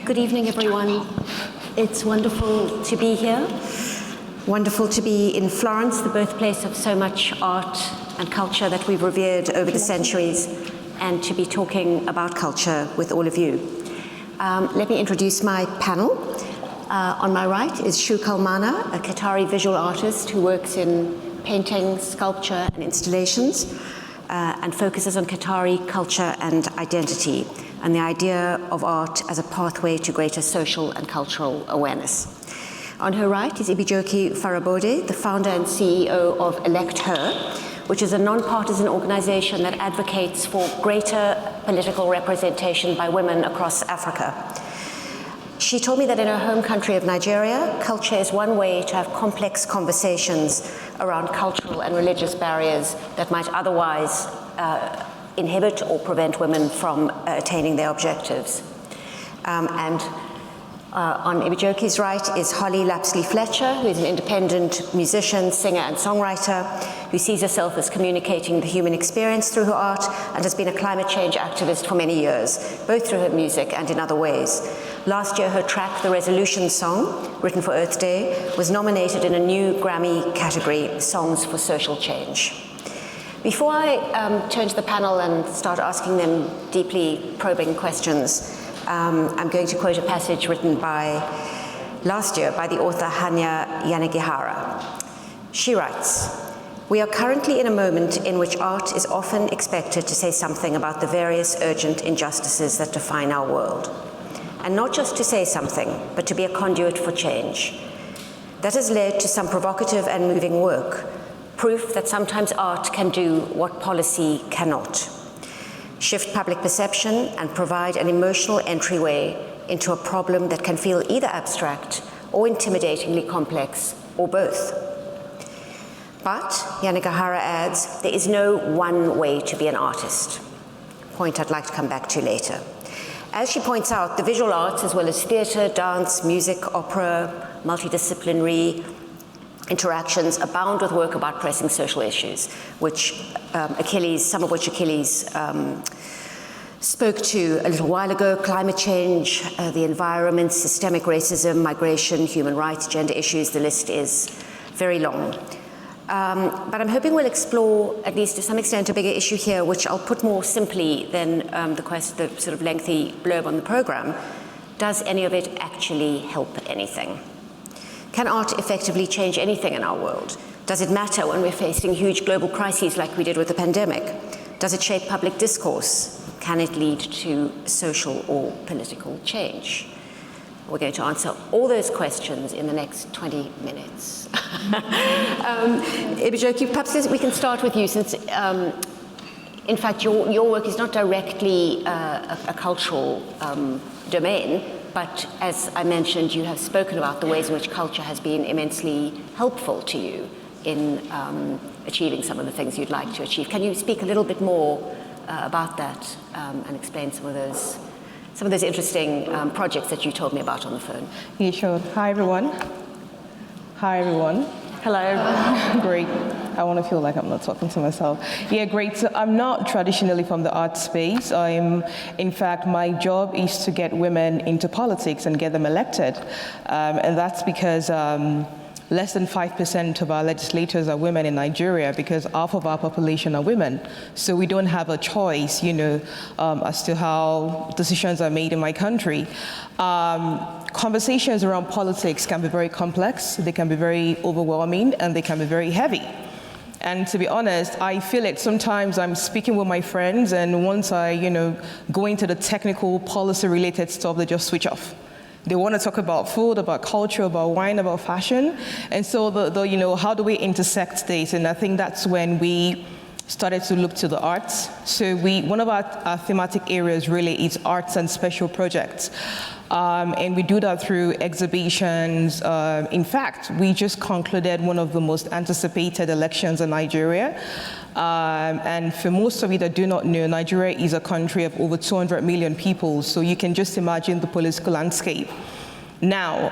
Good evening, everyone. It's wonderful to be here. Wonderful to be in Florence, the birthplace of so much art and culture that we've revered over the centuries, and to be talking about culture with all of you. Let me introduce my panel. On my right is Shouq, a Qatari visual artist who works in painting, sculpture, and installations, and focuses on Qatari culture and identity, and the idea of art as a pathway to greater social and cultural awareness. On her right is Ibijoke Faborode, the founder and CEO of ElectHER, which is a non-partisan organization that advocates for greater political representation by women across Africa. She told me that in her home country of Nigeria, culture is one way to have complex conversations around cultural and religious barriers that might otherwise inhibit or prevent women from attaining their objectives. On Ibijoke's right is Låpsley Fletcher, who is an independent musician, singer, and songwriter, who sees herself as communicating the human experience through her art and has been a climate change activist for many years, both through her music and in other ways. Last year, her track, The Resolution Song, written for Earth Day, was nominated in a new Grammy category, Songs for Social Change. Before I turn to the panel and start asking them deeply probing questions, I'm going to quote a passage written last year by the author Hanya Yanagihara. She writes, "We are currently in a moment in which art is often expected to say something about the various urgent injustices that define our world. And not just to say something, but to be a conduit for change. That has led to some provocative and moving work, proof that sometimes art can do what policy cannot. Shift public perception and provide an emotional entryway into a problem that can feel either abstract or intimidatingly complex, or both. But," Yanagihara adds, "there is no one way to be an artist," a point I'd like to come back to later. As she points out, the visual arts, as well as theatre, dance, music, opera, multidisciplinary interactions, abound with work about pressing social issues, some of which Achilles spoke to a little while ago: climate change, the environment, systemic racism, migration, human rights, gender issues. The list is very long. But I'm hoping we'll explore, at least to some extent, a bigger issue here, which I'll put more simply than the sort of lengthy blurb on the program. Does any of it actually help anything? Can art effectively change anything in our world? Does it matter when we're facing huge global crises like we did with the pandemic? Does it shape public discourse? Can it lead to social or political change? We're going to answer all those questions in the next 20 minutes. Ibijoke, perhaps we can start with you, since in fact your work is not directly a cultural domain, but as I mentioned, you have spoken about the ways in which culture has been immensely helpful to you in achieving some of the things you'd like to achieve. Can you speak a little bit more about that and explain some of those interesting projects that you told me about on the phone? Yeah, sure. Hi, everyone. Hi, everyone. Hello. Great. I want to feel like I'm not talking to myself. Yeah, great. So I'm not traditionally from the art space. In fact, my job is to get women into politics and get them elected. And that's because less than 5% of our legislators are women in Nigeria, because half of our population are women. So we don't have a choice, as to how decisions are made in my country. Conversations around politics can be very complex, they can be very overwhelming, and they can be very heavy. And to be honest, I feel it. Sometimes I'm speaking with my friends, and once I, go into the technical policy-related stuff, they just switch off. They want to talk about food, about culture, about wine, about fashion. And so, how do we intersect this? And I think that's when we started to look to the arts. So one of our thematic areas really is arts and special projects. And we do that through exhibitions. In fact, we just concluded one of the most anticipated elections in Nigeria. And for most of you that do not know, Nigeria is a country of over 200 million people, so you can just imagine the political landscape. Now,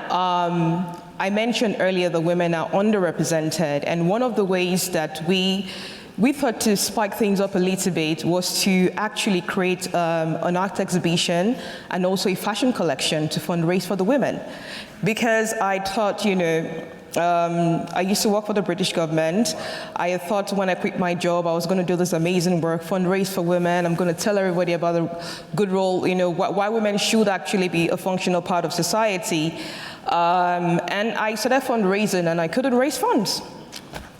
I mentioned earlier that women are underrepresented, and one of the ways that we we thought to spike things up a little bit was to actually create an art exhibition and also a fashion collection to fundraise for the women. Because I thought, I used to work for the British government. I thought when I quit my job, I was going to do this amazing work, fundraise for women. I'm going to tell everybody about the good role, why women should actually be a functional part of society. And I started fundraising, and I couldn't raise funds.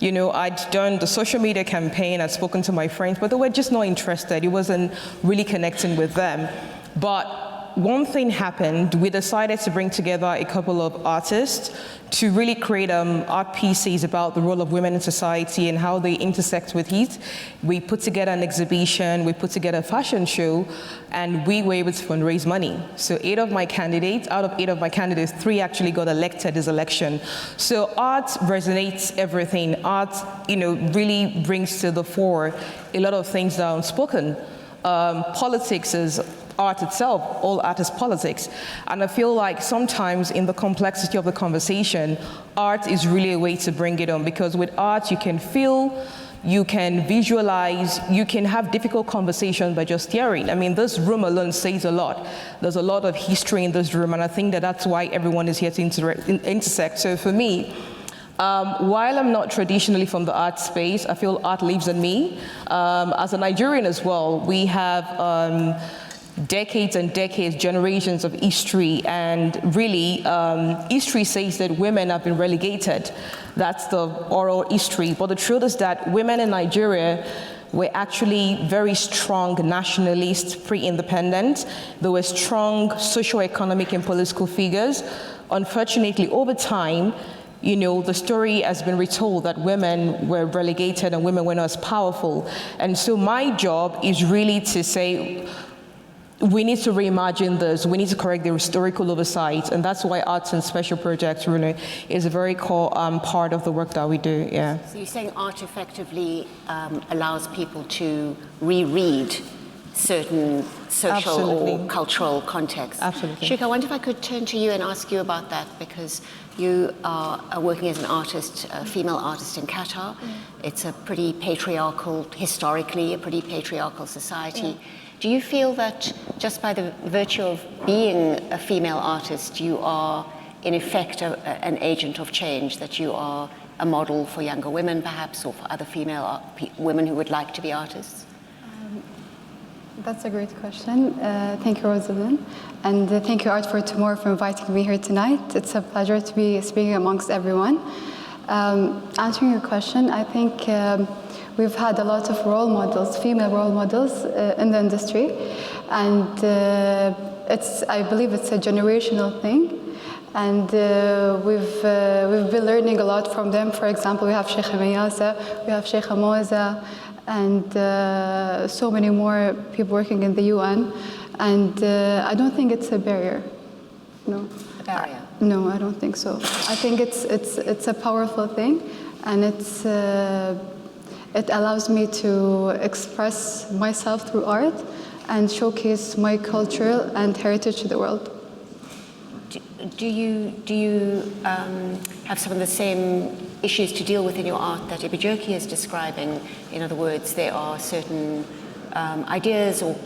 I'd done the social media campaign, I'd spoken to my friends, but they were just not interested. It wasn't really connecting with them. But one thing happened. We decided to bring together a couple of artists to really create art pieces about the role of women in society and how they intersect with it. We put together an exhibition, we put together a fashion show, and we were able to fundraise money. So out of 8 of my candidates, 3 actually got elected this election. So art resonates everything. Art, really brings to the fore a lot of things that are unspoken. Politics is art itself. All art is politics. And I feel like sometimes in the complexity of the conversation, art is really a way to bring it on, because with art you can feel, you can visualize, you can have difficult conversations by just hearing. I mean, this room alone says a lot. There's a lot of history in this room, and I think that that's why everyone is here to intersect. So for me, while I'm not traditionally from the art space, I feel art lives in me. As a Nigerian as well, we have decades and decades, generations of history, and really history says that women have been relegated. That's the oral history. But the truth is that women in Nigeria were actually very strong nationalists pre-independence. They were strong socio-economic and political figures. Unfortunately, over time, the story has been retold that women were relegated and women were not as powerful. And so my job is really to say, we need to reimagine this. We need to correct the historical oversight, and that's why arts and special projects really is a very core part of the work that we do. Yeah. So you're saying art effectively allows people to reread certain social or cultural contexts. Absolutely. Shouq, I wonder if I could turn to you and ask you about that, because you are working as an artist, a female artist in Qatar. It's a pretty patriarchal, historically, a pretty patriarchal society. Do you feel that just by the virtue of being a female artist, you are in effect an agent of change, that you are a model for younger women perhaps, or for other female women who would like to be artists? That's a great question. Thank you, Roslyn. And thank you, Art for Tomorrow, for inviting me here tonight. It's a pleasure to be speaking amongst everyone. Answering your question, I think we've had a lot of role models, female role models in the industry. And I believe it's a generational thing. And we've been learning a lot from them. For example, we have Sheikha Mayasa, we have Sheikha Moza, and so many more people working in the UN. And I don't think it's a barrier. No. A barrier? No, I don't think so. I think it's a powerful thing, and it allows me to express myself through art and showcase my culture and heritage to the world. Do you have some of the same issues to deal with in your art that Ibijoke is describing? In other words, there are certain ideas or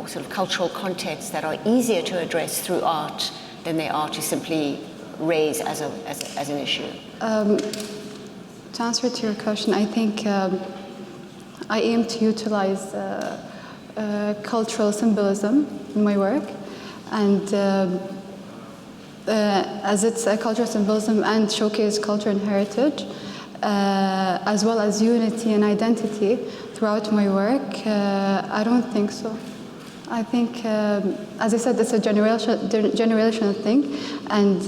sort of cultural contexts that are easier to address through art than they are to simply raise as an issue. To answer to your question, I think I aim to utilize cultural symbolism in my work, and as it's a cultural symbolism and showcase culture and heritage, as well as unity and identity throughout my work, I don't think so. I think, as I said, it's a generational thing, and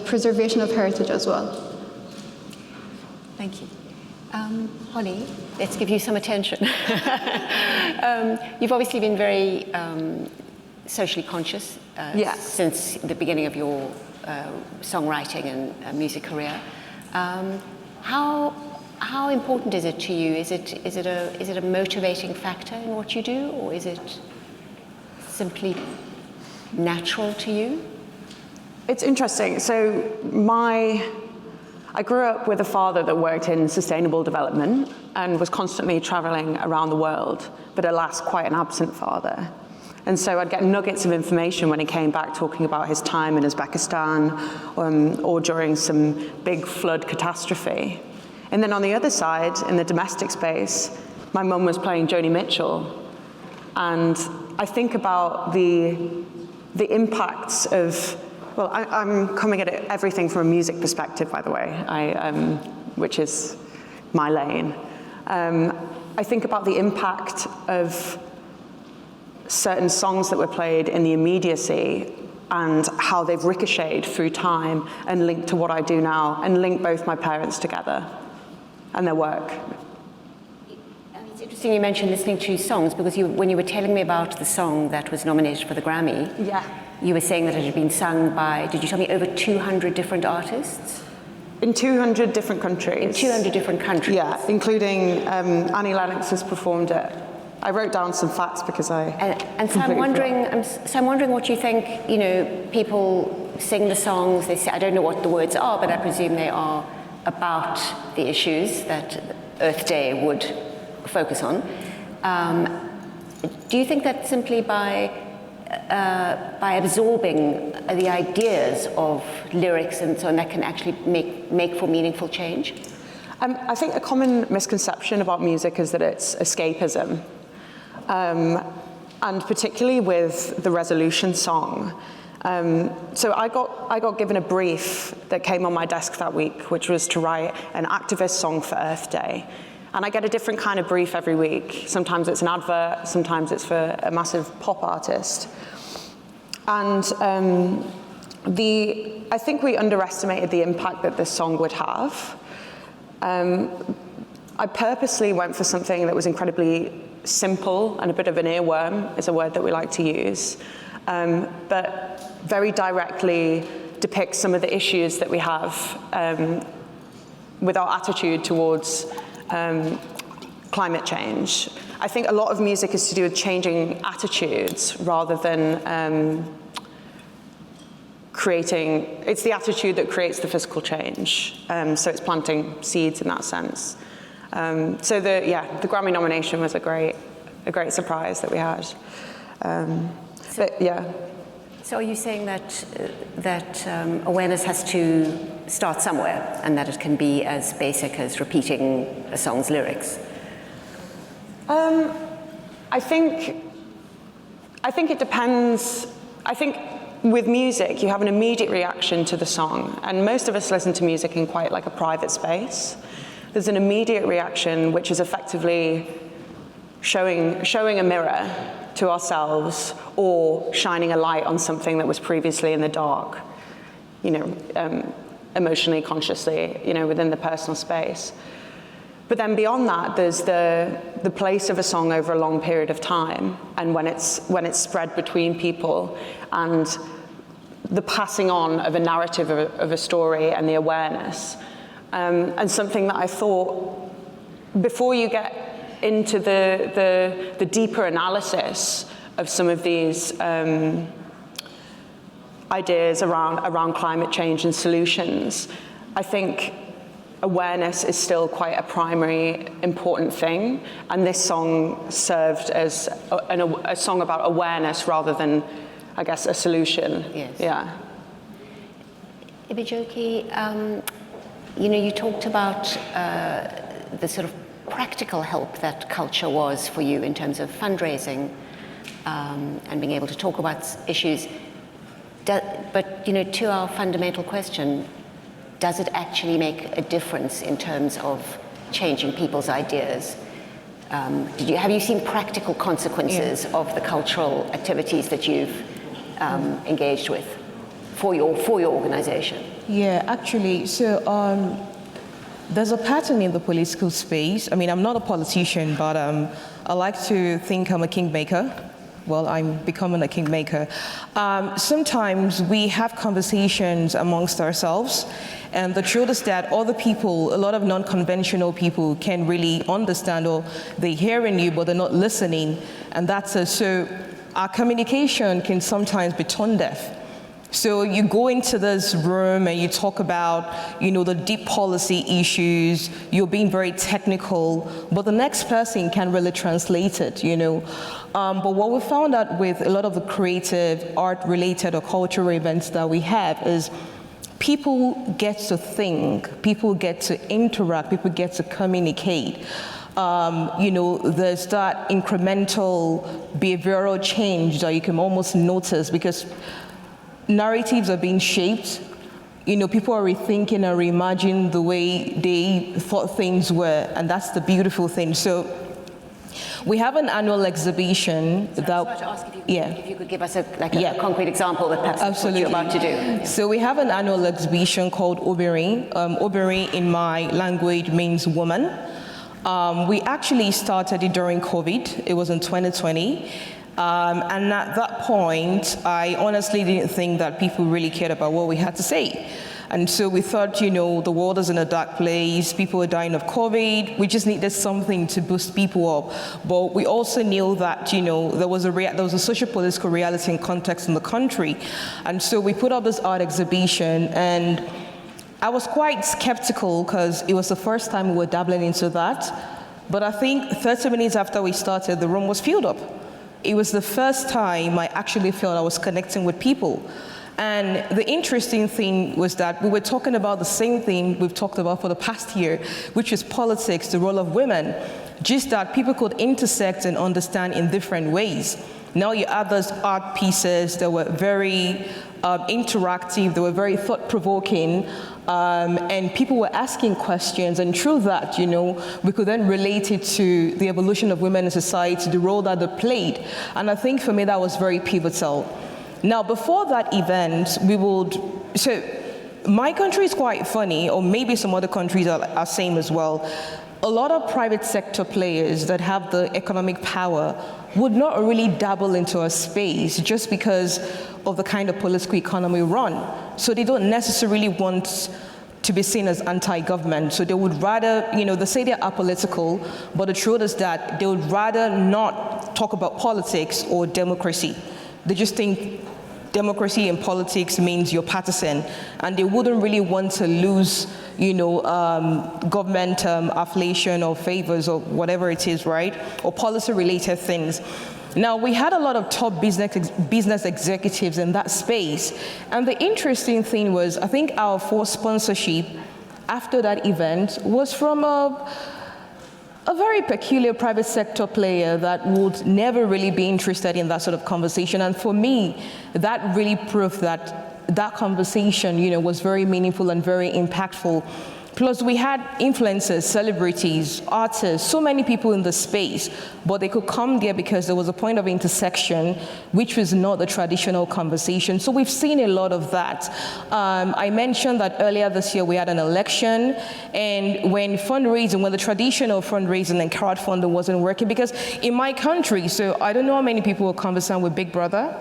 preservation of heritage as well. Thank you. Holly, let's give you some attention. You've obviously been very socially conscious since the beginning of your songwriting and music career. How important is it to you? Is it a motivating factor in what you do, or is it simply natural to you? It's interesting. So I grew up with a father that worked in sustainable development and was constantly traveling around the world, but alas, quite an absent father. And so I'd get nuggets of information when he came back talking about his time in Uzbekistan or during some big flood catastrophe. And then on the other side, in the domestic space, my mum was playing Joni Mitchell. And I think about the impacts of, well, I'm coming at it, everything from a music perspective, by the way, which is my lane. I think about the impact of certain songs that were played in the immediacy and how they've ricocheted through time and linked to what I do now and linked both my parents together and their work. It's interesting you mentioned listening to songs, because when you were telling me about the song that was nominated for the Grammy, you were saying that it had been sung by, did you tell me, over 200 different artists? In 200 different countries. In 200 different countries? Yeah, including Annie Lennox has performed it. I wrote down some facts because and so I'm wondering what you think. You know, people sing the songs. They say, I don't know what the words are, but I presume they are about the issues that Earth Day would focus on. Do you think that simply by absorbing the ideas of lyrics and so on, that can actually make for meaningful change? I think a common misconception about music is that it's escapism. And particularly with the resolution song. So I got given a brief that came on my desk that week, which was to write an activist song for Earth Day. And I get a different kind of brief every week. Sometimes it's an advert, sometimes it's for a massive pop artist. And I think we underestimated the impact that this song would have. I purposely went for something that was incredibly simple and a bit of an earworm, is a word that we like to use, but very directly depicts some of the issues that we have with our attitude towards climate change. I think a lot of music is to do with changing attitudes rather than it's the attitude that creates the physical change. So it's planting seeds in that sense. So the Grammy nomination was a great surprise that we had. So are you saying that awareness has to start somewhere, and that it can be as basic as repeating a song's lyrics? I think it depends. I think with music, you have an immediate reaction to the song, and most of us listen to music in quite like a private space. There's an immediate reaction, which is effectively showing a mirror to ourselves or shining a light on something that was previously in the dark, emotionally, consciously, within the personal space. But then beyond that, there's the place of a song over a long period of time, and when it's spread between people, and the passing on of a narrative of a story and the awareness. And something that I thought, before you get into the deeper analysis of some of these ideas around climate change and solutions, I think awareness is still quite a primary important thing. And this song served as a song about awareness rather than, I guess, a solution. Yes. Yeah. Ibijoke, you talked about the sort of practical help that culture was for you in terms of fundraising and being able to talk about issues. But to our fundamental question, does it actually make a difference in terms of changing people's ideas? Have you seen practical consequences of the cultural activities that you've engaged with for your organization? Yeah, actually, so there's a pattern in the political space. I mean, I'm not a politician, but I like to think I'm a kingmaker. Well, I'm becoming a kingmaker. Sometimes we have conversations amongst ourselves, and the truth is that other people, a lot of non-conventional people, can really understand, or they're hearing you, but they're not listening, and so our communication can sometimes be tone deaf. So you go into this room and you talk about, the deep policy issues, you're being very technical, but the next person can really translate it, But what we found out with a lot of the creative, art-related or cultural events that we have is people get to think, people get to interact, people get to communicate. There's that incremental behavioral change that you can almost notice because narratives are being shaped. People are rethinking and reimagining the way they thought things were, and that's the beautiful thing. So we have an annual exhibition I was about to ask if you could give us a concrete example that perhaps what you're about to do. So we have an annual exhibition called Obìnrin. Obìnrin in my language means woman. We actually started it during COVID. It was in 2020. And at that point, I honestly didn't think that people really cared about what we had to say. And so we thought, the world is in a dark place, people are dying of COVID, we just needed something to boost people up. But we also knew that, there was a socio-political reality and context in the country. And so we put up this art exhibition, and I was quite skeptical because it was the first time we were dabbling into that. But I think 30 minutes after we started, the room was filled up. It was the first time I actually felt I was connecting with people. And the interesting thing was that we were talking about the same thing we've talked about for the past year, which is politics, the role of women, just that people could intersect and understand in different ways. Now you add those art pieces that were very interactive, they were very thought-provoking, and people were asking questions, and through that, we could then relate it to the evolution of women in society, the role that they played. And I think for me that was very pivotal. Now, before that event, so my country is quite funny, or maybe some other countries are same as well. A lot of private sector players that have the economic power would not really dabble into a space just because of the kind of political economy we run. So they don't necessarily want to be seen as anti-government. So they would rather, they say they're apolitical, but the truth is that they would rather not talk about politics or democracy. They just think democracy and politics means you're partisan, and they wouldn't really want to lose, government affiliation or favors or whatever it is, right? Or policy-related things. Now, we had a lot of top business executives in that space, and the interesting thing was, I think our first sponsorship after that event was from a very peculiar private sector player that would never really be interested in that sort of conversation. And for me, that really proved that conversation, was very meaningful and very impactful. Plus, we had influencers, celebrities, artists, so many people in the space, but they could come there because there was a point of intersection, which was not the traditional conversation. So we've seen a lot of that. I mentioned that earlier this year we had an election, and when the traditional fundraising and crowdfunding wasn't working, because in my country, so I don't know how many people are conversant with Big Brother,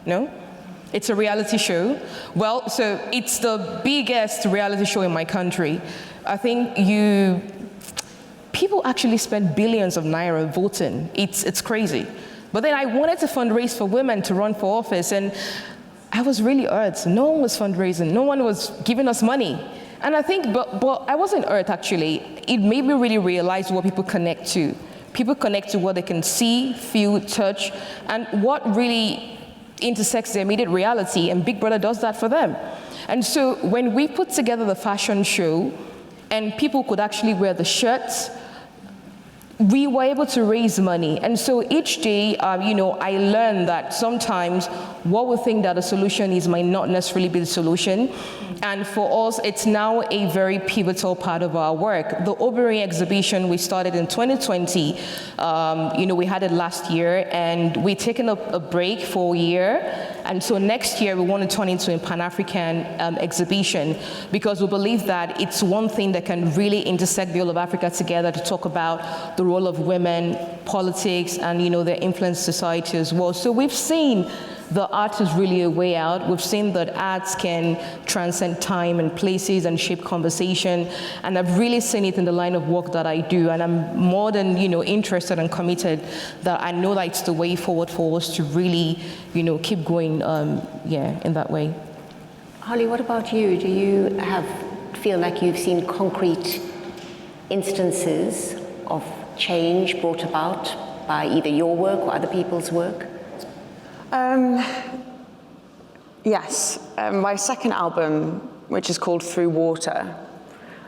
no? It's a reality show. Well, so it's the biggest reality show in my country. I think people actually spend billions of naira voting. It's crazy. But then I wanted to fundraise for women to run for office, and I was really hurt. No one was fundraising. No one was giving us money. And I think, but I wasn't hurt actually. It made me really realize what people connect to. People connect to what they can see, feel, touch, and what really intersects their immediate reality, and Big Brother does that for them. And so when we put together the fashion show and people could actually wear the shirts, we were able to raise money. And so each day, I learned that sometimes what we think that a solution is might not necessarily be the solution. And for us, it's now a very pivotal part of our work. The Obìnrin exhibition we started in 2020. We had it last year, and we've taken a break for a year. And so next year, we want to turn into a Pan-African exhibition, because we believe that it's one thing that can really intersect the whole of Africa together to talk about the role of women, politics, and their influence in society as well. So we've seen the art is really a way out. We've seen that arts can transcend time and places and shape conversation. And I've really seen it in the line of work that I do. And I'm more than interested and committed that I know that it's the way forward for us to really keep going in that way. Holly, what about you? Do you feel like you've seen concrete instances of change brought about by either your work or other people's work? Yes. My second album, which is called Through Water,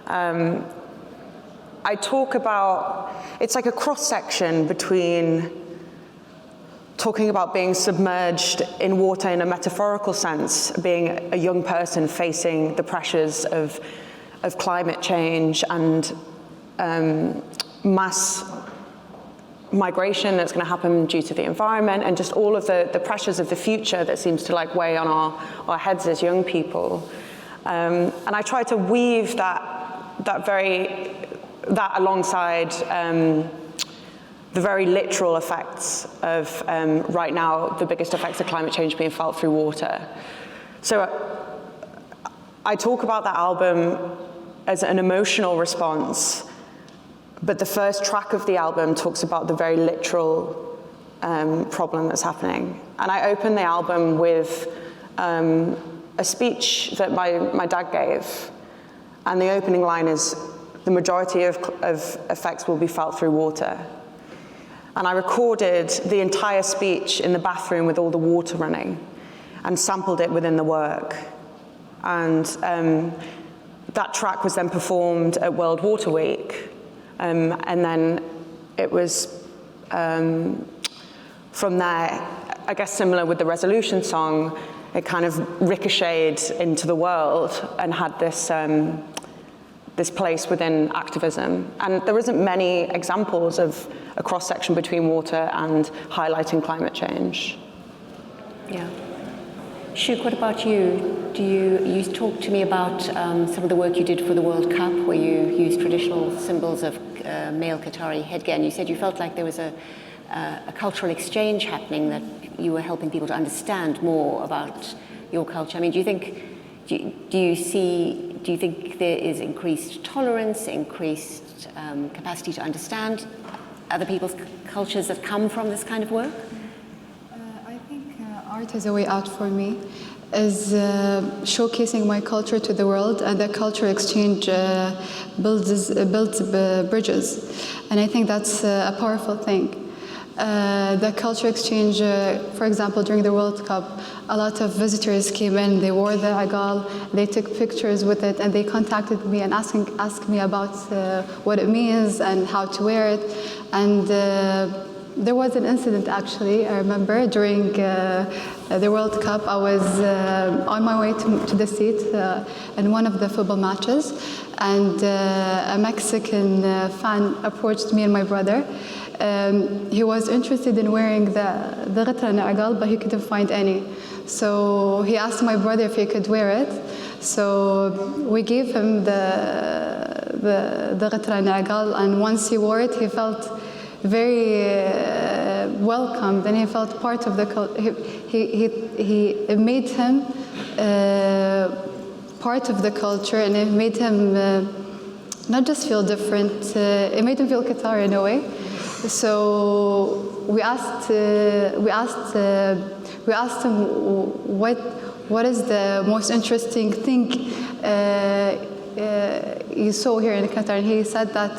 I talk about, it's like a cross-section between talking about being submerged in water in a metaphorical sense, being a young person facing the pressures of climate change and mass migration that's going to happen due to the environment, and just all of the pressures of the future that seems to like weigh on our heads as young people. And I try to weave that alongside the very literal effects of, right now, the biggest effects of climate change being felt through water. So I talk about that album as an emotional response, but the first track of the album talks about the very literal problem that's happening. And I open the album with a speech that my dad gave, and the opening line is, "The majority of effects will be felt through water." And I recorded the entire speech in the bathroom with all the water running and sampled it within the work. And that track was then performed at World Water Week. And then it was, from there, I guess similar with the Resolution song, it kind of ricocheted into the world and had this place within activism. And there isn't many examples of a cross-section between water and highlighting climate change. Yeah. Shouq, what about you? You talked to me about some of the work you did for the World Cup, where you used traditional symbols of male Qatari headgear, and you said you felt like there was a cultural exchange happening, that you were helping people to understand more about your culture. I mean, do you think there is increased tolerance, increased capacity to understand other people's cultures that come from this kind of work? I think art is a way out for me, is showcasing my culture to the world, and that culture exchange builds bridges. And I think that's a powerful thing. The culture exchange, for example, during the World Cup, a lot of visitors came in, they wore the agal, they took pictures with it, and they contacted me and asked me about what it means and how to wear it. And there was an incident, actually, I remember, during the World Cup. I was on my way to the seat in one of the football matches, and a Mexican fan approached me and my brother. He was interested in wearing the ghitra na'agal, but he couldn't find any. So he asked my brother if he could wear it. So we gave him the ghitra na'agal, and once he wore it, he felt very welcomed, and he felt part of the culture. It made him part of the culture, and it made him not just feel different, it made him feel Qatari in a way. So we asked him what is the most interesting thing you saw here in Qatar, and he said that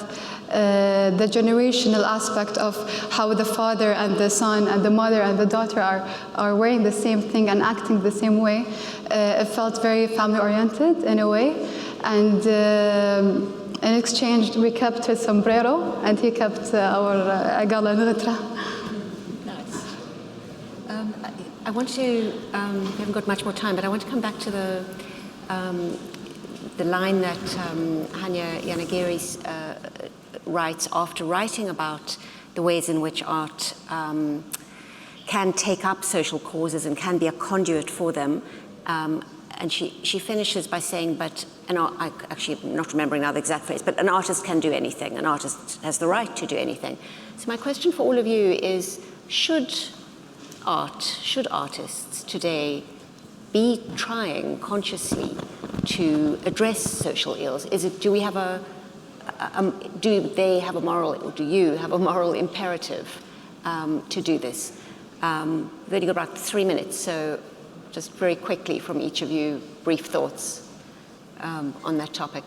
the generational aspect of how the father and the son and the mother and the daughter are wearing the same thing and acting the same way, it felt very family oriented in a way. And in exchange, we kept his sombrero, and he kept our agal and ghitra. Nice. I want to, we haven't got much more time, but I want to come back to the line that Hanya Yanagiri writes after writing about the ways in which art can take up social causes and can be a conduit for them. And she finishes by saying, but, and I actually am not remembering now the exact phrase, but an artist can do anything. An artist has the right to do anything. So my question for all of you is, should artists today be trying consciously to address social ills? Do we have do they have a moral, or do you have a moral imperative to do this? We've only got about 3 minutes, so just very quickly from each of you, brief thoughts on that topic.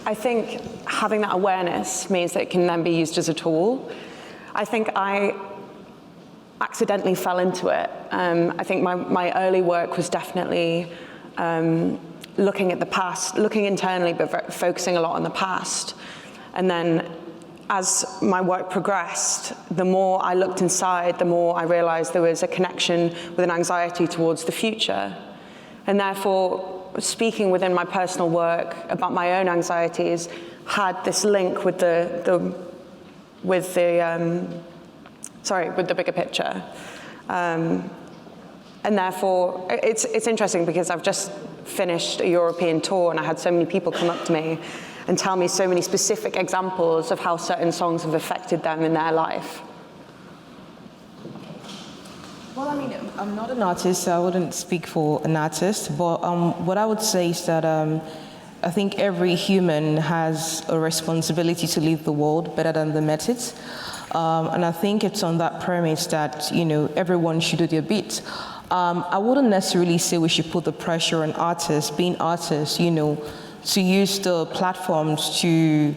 I think having that awareness means that it can then be used as a tool. I think I accidentally fell into it. I think my early work was definitely looking at the past, looking internally, but focusing a lot on the past. And then as my work progressed, the more I looked inside, the more I realized there was a connection with an anxiety towards the future. And therefore, speaking within my personal work about my own anxieties had this link with the bigger picture. And therefore, it's interesting because I've just finished a European tour and I had so many people come up to me and tell me so many specific examples of how certain songs have affected them in their life. Well, I mean, I'm not an artist, so I wouldn't speak for an artist, but what I would say is that I think every human has a responsibility to leave the world better than they met it. And I think it's on that premise that, everyone should do their bit. I wouldn't necessarily say we should put the pressure on artists, being artists, to use the platforms to,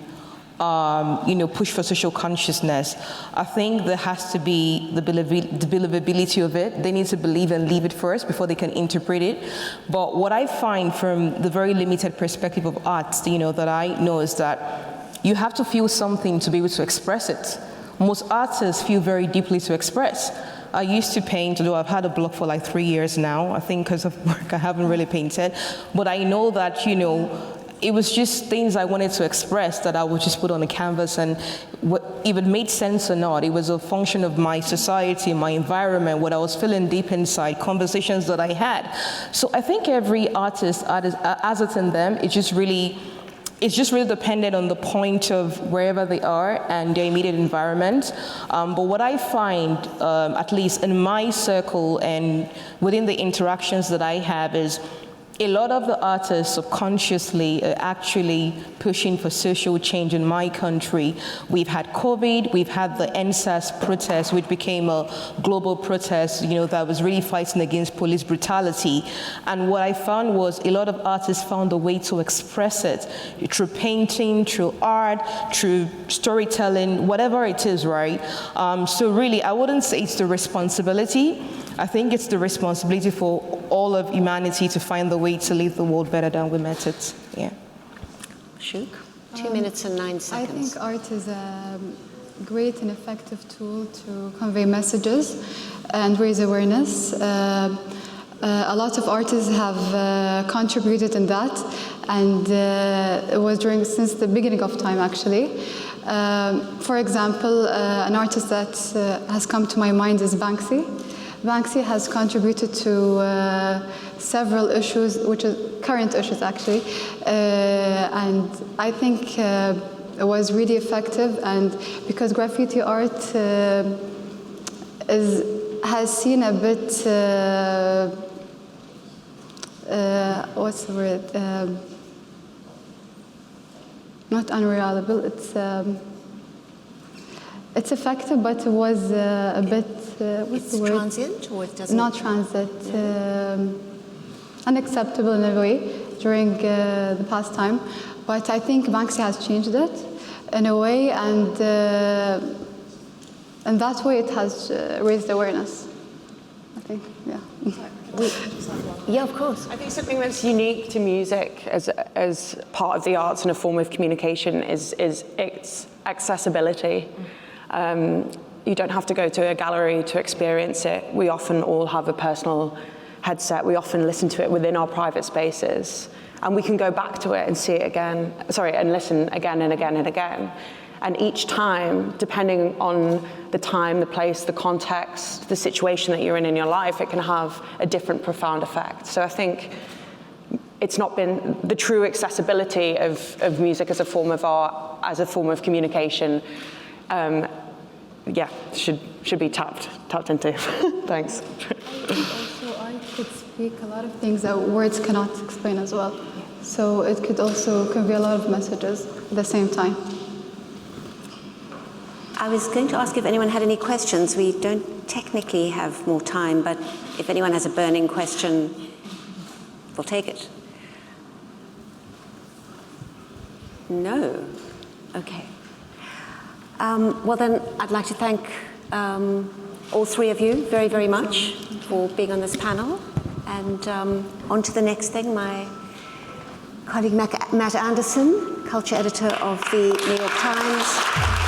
push for social consciousness. I think there has to be the believability of it. They need to believe and leave it first before they can interpret it. But what I find from the very limited perspective of art, that I know is that you have to feel something to be able to express it. Most artists feel very deeply to express. I used to paint, although I've had a block for like 3 years now. I think because of work I haven't really painted. But I know that, it was just things I wanted to express that I would just put on a canvas, and if it made sense or not, it was a function of my society, my environment, what I was feeling deep inside, conversations that I had. So I think every artist has it in them. It's just really dependent on the point of wherever they are and their immediate environment. But what I find, at least in my circle and within the interactions that I have, is a lot of the artists subconsciously are actually pushing for social change in my country. We've had COVID, we've had the NSAS protest, which became a global protest, that was really fighting against police brutality. And what I found was a lot of artists found a way to express it through painting, through art, through storytelling, whatever it is, right? So really, I wouldn't say it's the responsibility. I think it's the responsibility for all of humanity to find the way to leave the world better than we met it. Yeah. Shouq, 2 minutes and 9 seconds. I think art is a great and effective tool to convey messages and raise awareness. A lot of artists have contributed in that, and it was since the beginning of time, actually. For example, an artist that has come to my mind is Banksy. Banksy has contributed to several issues, which are current issues actually, and I think it was really effective. And because graffiti art has seen a bit, what's the word? Not unreliable. It's effective, but it was a bit. What's the word? Transient, or it doesn't? Not transit. Unacceptable in a way during the past time. But I think Banksy has changed it in a way, and that way it has raised awareness. I think, yeah. Yeah, of course. I think something that's unique to music as part of the arts and a form of communication is its accessibility. You don't have to go to a gallery to experience it. We often all have a personal headset. We often listen to it within our private spaces. And we can go back to it and see it again, and listen again and again and again. And each time, depending on the time, the place, the context, the situation that you're in your life, it can have a different profound effect. So I think it's not been the true accessibility of music as a form of art, as a form of communication, should be tapped into. Thanks. Also, I could speak a lot of things that words cannot explain as well. So it could also convey a lot of messages at the same time. I was going to ask if anyone had any questions. We don't technically have more time, but if anyone has a burning question, we'll take it. No? Okay. Well then, I'd like to thank all three of you very, very much for being on this panel. And on to the next thing, my colleague Matt Anderson, culture editor of the New York Times.